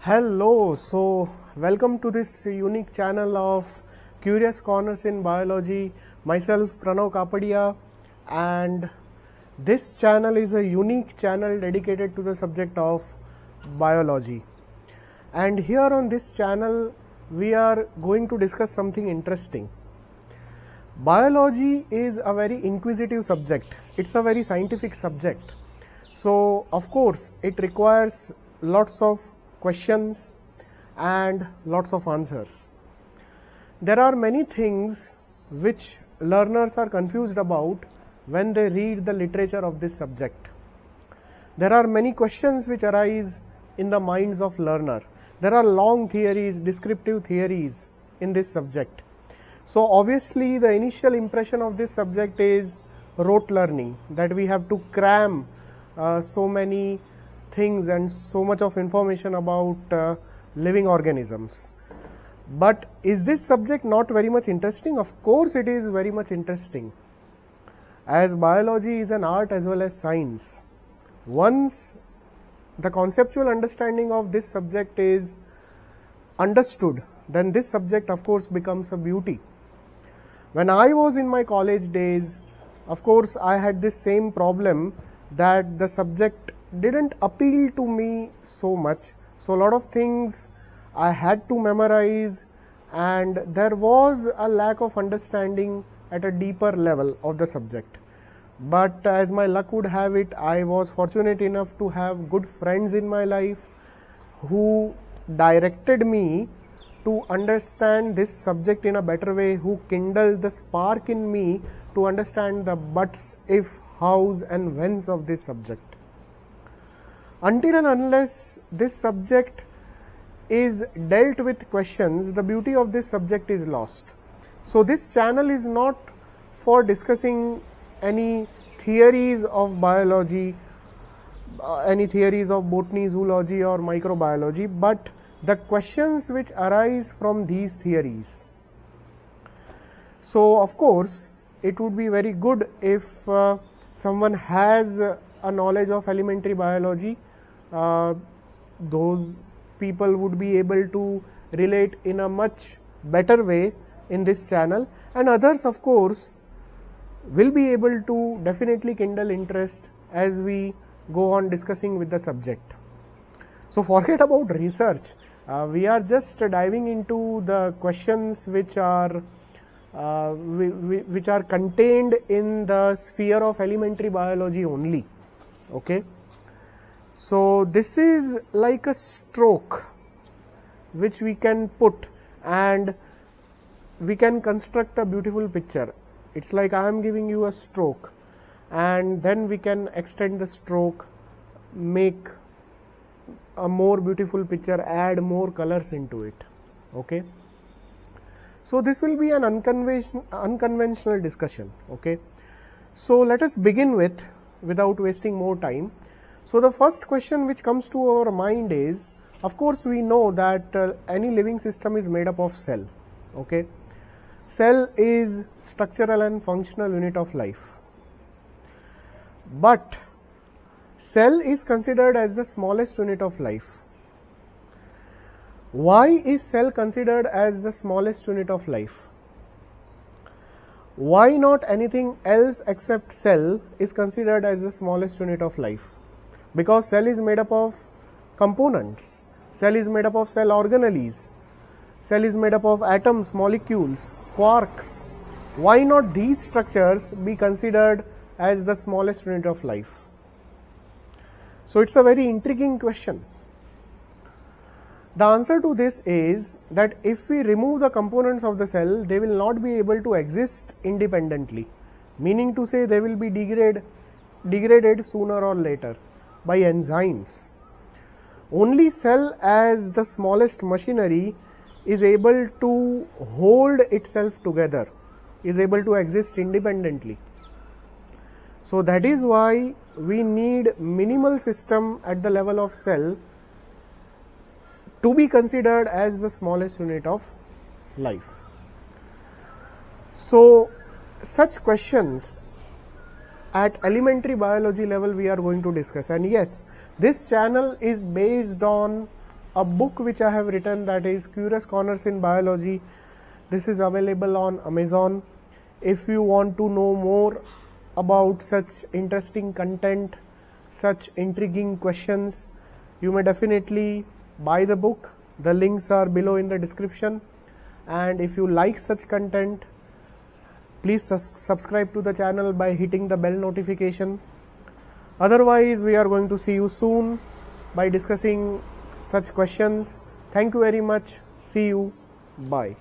Hello, so welcome to this unique channel of Curious Corners in Biology. Myself Pranav Kapadia, and this channel is a unique channel dedicated to the subject of biology. And here on this channel we are going to discuss something interesting. Biology is a very inquisitive subject. It's a very scientific subject. So of course it requires lots of questions and lots of answers. There are many things which learners are confused about when they read the literature of this subject. There are many questions which arise in the minds of learner. There are long theories, descriptive theories in this subject. So obviously the initial impression of this subject is rote learning, that we have to cram so many things and so much of information about living organisms. But is this subject not very much interesting? Of course it is very much interesting, as biology is an art as well as science. Once the conceptual understanding of this subject is understood, then this subject of course becomes a beauty. When I was in my college days, of course I had this same problem, that the subject didn't appeal to me so much. So a lot of things I had to memorize, and there was a lack of understanding at a deeper level of the subject. But as my luck would have it, I was fortunate enough to have good friends in my life who directed me to understand this subject in a better way, who kindled the spark in me to understand the buts, if, hows and whens of this subject. Until and unless this subject is dealt with questions, the beauty of this subject is lost. So this channel is not for discussing any theories of biology, any theories of botany, zoology or microbiology, but the questions which arise from these theories. So of course it would be very good if someone has a knowledge of elementary biology. Those people would be able to relate in a much better way in this channel, and others of course will be able to definitely kindle interest as we go on discussing with the subject. So forget about research. We are just diving into the questions which are contained in the sphere of elementary biology only. Okay. So this is like a stroke which we can put and we can construct a beautiful picture. It's like I am giving you a stroke, and then we can extend the stroke, make a more beautiful picture, add more colors into it. Okay. So this will be an unconventional discussion. Okay. So let us begin without wasting more time. So the first question which comes to our mind is, of course we know that any living system is made up of cell. Okay. Cell is structural and functional unit of life. But cell is considered as the smallest unit of life. Why is cell considered as the smallest unit of life? Why not anything else except cell is considered as the smallest unit of life? Because cell is made up of components. Cell is made up of cell organelles. Cell is made up of atoms, molecules, quarks. Why not these structures be considered as the smallest unit of life? So it's a very intriguing question. The answer to this is that if we remove the components of the cell, they will not be able to exist independently, meaning to say they will be degraded sooner or later by enzymes. Only cell as the smallest machinery is able to hold itself together, is able to exist independently. So that is why we need minimal system at the level of cell to be considered as the smallest unit of life. So such questions at elementary biology level we are going to discuss, and yes, this channel is based on a book which I have written, that is Curious Corners in Biology. This is available on Amazon. If you want to know more about such interesting content, such intriguing questions, you may definitely buy the book. The links are below in the description. And if you like such content, please subscribe to the channel by hitting the bell notification. Otherwise, we are going to see you soon by discussing such questions. Thank you very much. See you. Bye.